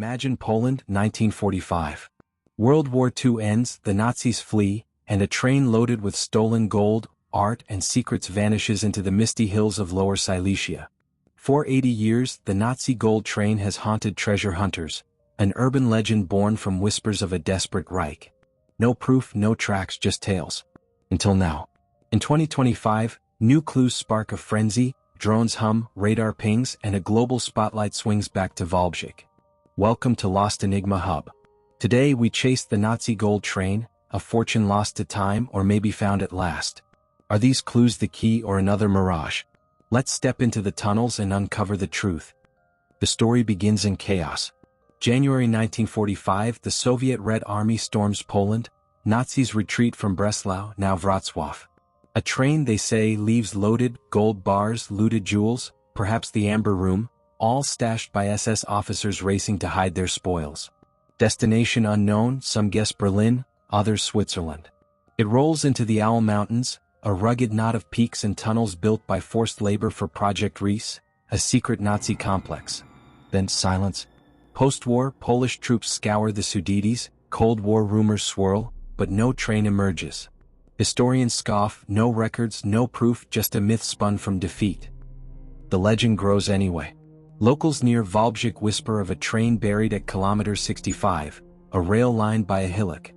Imagine Poland, 1945. World War II ends, the Nazis flee, and a train loaded with stolen gold, art and secrets vanishes into the misty hills of Lower Silesia. For 80 years, the Nazi gold train has haunted treasure hunters, an urban legend born from whispers of a desperate Reich. No proof, no tracks, just tales. Until now. In 2025, new clues spark a frenzy, drones hum, radar pings, and a global spotlight swings back to Volbjik. Welcome to Lost Enigma Hub. Today we chase the Nazi gold train, a fortune lost to time or maybe found at last. Are these clues the key or another mirage? Let's step into the tunnels and uncover the truth. The story begins in chaos. January 1945, the Soviet Red Army storms Poland. Nazis retreat from Breslau, now Wrocław. A train, they say, leaves loaded, gold bars, looted jewels, perhaps the Amber Room, all stashed by SS officers racing to hide their spoils. Destination unknown, some guess Berlin, others Switzerland. It rolls into the Owl Mountains, a rugged knot of peaks and tunnels built by forced labor for Project Reese, a secret Nazi complex. Then silence. Post-war, Polish troops scour the Sudetes, Cold War rumors swirl, but no train emerges. Historians scoff, no records, no proof, just a myth spun from defeat. The legend grows anyway. Locals near Volbjik whisper of a train buried at kilometer 65, a rail lined by a hillock.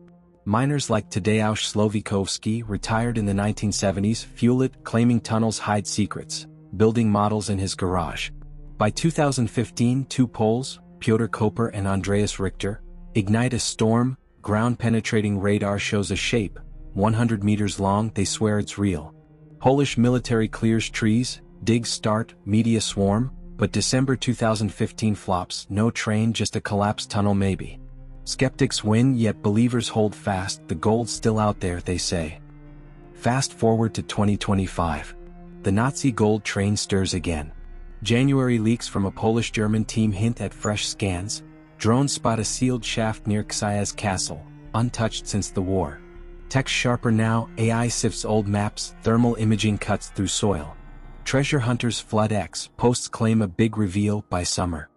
Miners like Tadeusz Słowikovski, retired in the 1970s, fuel it, claiming tunnels hide secrets, building models in his garage. By 2015, two Poles, Piotr Koper and Andreas Richter, ignite a storm. Ground-penetrating radar shows a shape, 100 meters long, they swear it's real. Polish military clears trees, digs start, media swarm, but December 2015 flops, no train, just a collapsed tunnel maybe. Skeptics win, yet believers hold fast, the gold's still out there, they say. Fast forward to 2025. The Nazi gold train stirs again. January leaks from a Polish-German team hint at fresh scans. Drones spot a sealed shaft near Ksia's castle, untouched since the war. Text sharper now, AI sifts old maps, thermal imaging cuts through soil. Treasure hunters flood X, posts claim a big reveal by summer.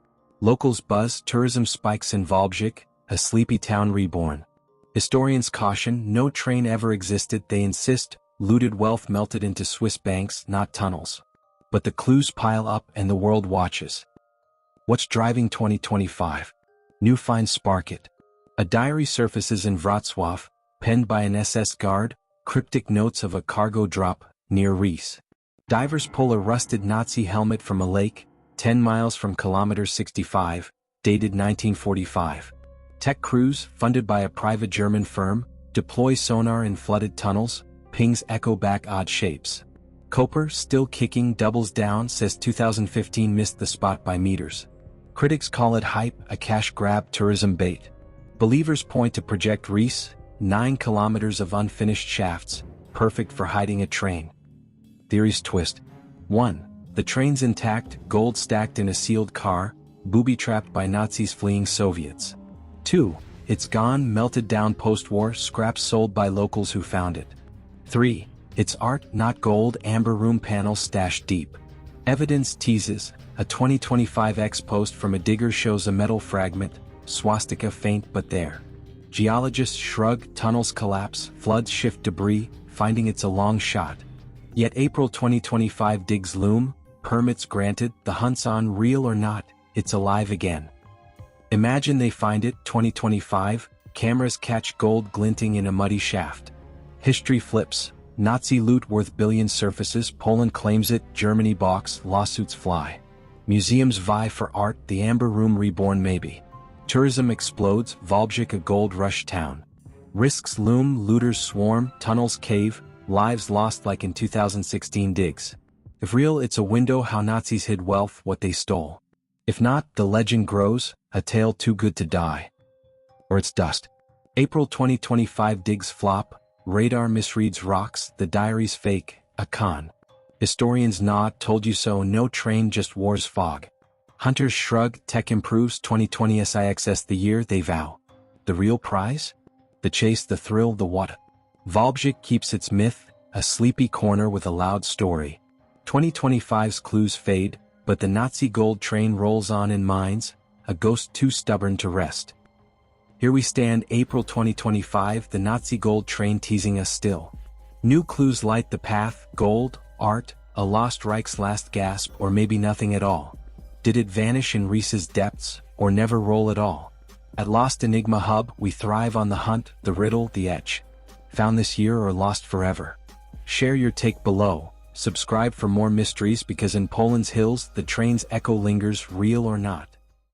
Locals buzz, tourism spikes in Volbjik, a sleepy town reborn. Historians caution, no train ever existed, they insist, looted wealth melted into Swiss banks, not tunnels. But the clues pile up and the world watches. What's driving 2025? New finds spark it. A diary surfaces in Wrocław, penned by an SS guard, cryptic notes of a cargo drop, near Reese. Divers pull a rusted Nazi helmet from a lake, 10 miles from kilometer 65, dated 1945. Tech crews, funded by a private German firm, deploy sonar in flooded tunnels, pings echo back odd shapes. Koper, still kicking, doubles down, says 2015 missed the spot by meters. Critics call it hype, a cash grab, tourism bait. Believers point to Project Reese, 9 kilometers of unfinished shafts, perfect for hiding a train. Theories twist. 1. The train's intact, gold stacked in a sealed car, booby-trapped by Nazis fleeing Soviets. 2. It's gone, melted down post-war, scraps sold by locals who found it. 3. It's art, not gold, Amber Room panels stashed deep. Evidence teases. A 2025 X post from a digger shows a metal fragment, swastika faint but there. Geologists shrug, tunnels collapse, floods shift debris, finding it's a long shot. Yet April 2025 digs loom, permits granted, the hunt's on, real or not, it's alive again. Imagine they find it, 2025, cameras catch gold glinting in a muddy shaft. History flips, Nazi loot worth billions surfaces, Poland claims it, Germany balks, lawsuits fly. Museums vie for art, the Amber Room reborn maybe. Tourism explodes, Volbjik a gold rush town. Risks loom, looters swarm, tunnels cave, lives lost like in 2016 digs. If real, it's a window how Nazis hid wealth, what they stole. If not, the legend grows, a tale too good to die. Or it's dust. April 2025 digs flop, radar misreads rocks, the diary's fake, a con. Historians nod, told you so, no train, just war's fog. Hunters shrug, tech improves, 2020 SIXS the year, they vow. The real prize? The chase, the thrill, the what? Volbjik keeps its myth, a sleepy corner with a loud story. 2025's clues fade, but the Nazi gold train rolls on in minds, a ghost too stubborn to rest. Here we stand, April 2025, the Nazi gold train teasing us still. New clues light the path: gold, art, a lost Reich's last gasp, or maybe nothing at all. Did it vanish in Ries's depths, or never roll at all? At Lost Enigma Hub, we thrive on the hunt, the riddle, the etch. Found this year or lost forever? Share your take below. Subscribe for more mysteries, because in Poland's hills, the train's echo lingers, real or not.